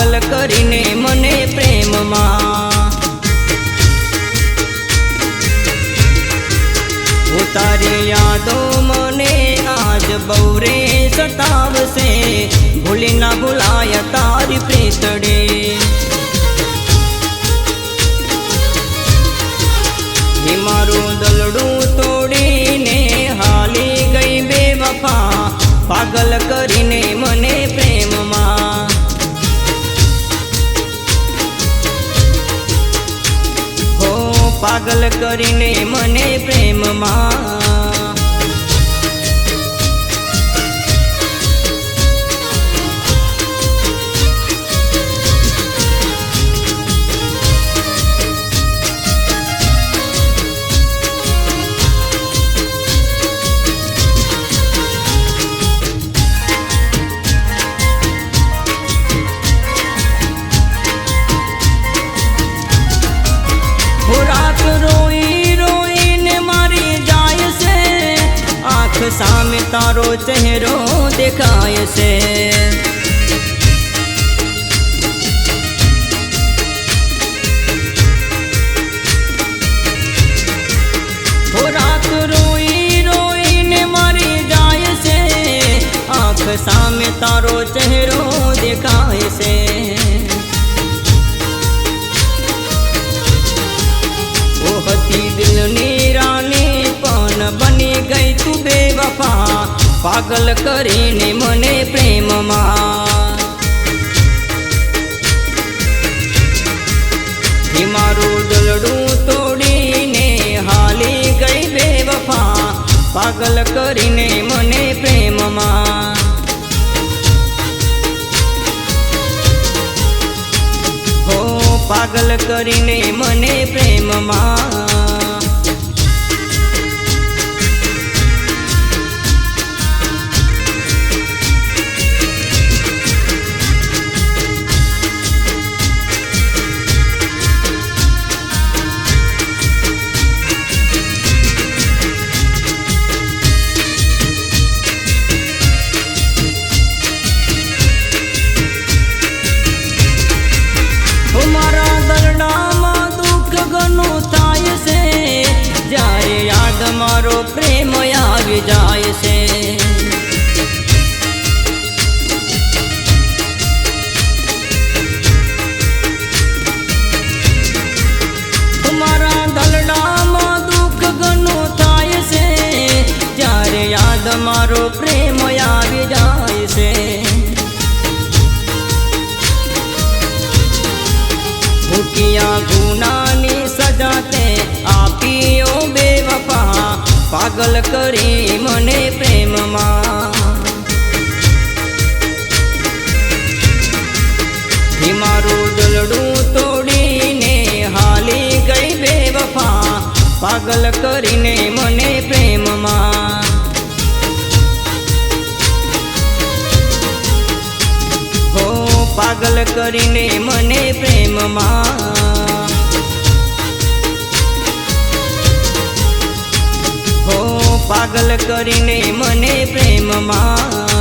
पागल करीने मने प्रेम मां। तारी यादों मने आज बौरे सतावसे, भूली ना भुलाय तारी प्रीतड़ी। ही मारू दलडू तोड़ीने हाली गई बेवफा, पागल करीने मने प्रेम मां। हो पागल करीने मने प्रेम मां। सामे तारो चेहरो देखाय से, हो रात रोई रोई ने मारी जाय से, आँख सामे तारो चेहरो देखाय से। वो हती दिलनी रानी पण बनी गई तू बेवफा, पागल करीने मने प्रेम मां। ही मारू दलडू तोड़ीने हाली गई बेवफा, पागल करीने मने प्रेम मां। हो पागल करीने मने प्रेम मां। मारो प्रेम आवी जाय से, तुम्हारा दलडा मां दुख घणो थाय से, जारे याद मारो प्रेम आवी जाय से। भूकिया गुनानी सजाते आपियो बेवफा, पागल करी मने प्रेम मां। ही मारू दलडू तोड़ीने हाली गई बेवफा, पागल करीने मने प्रेम मां। हो पागल करीने मने प्रेम मां। पागल करीने मने प्रेम मां।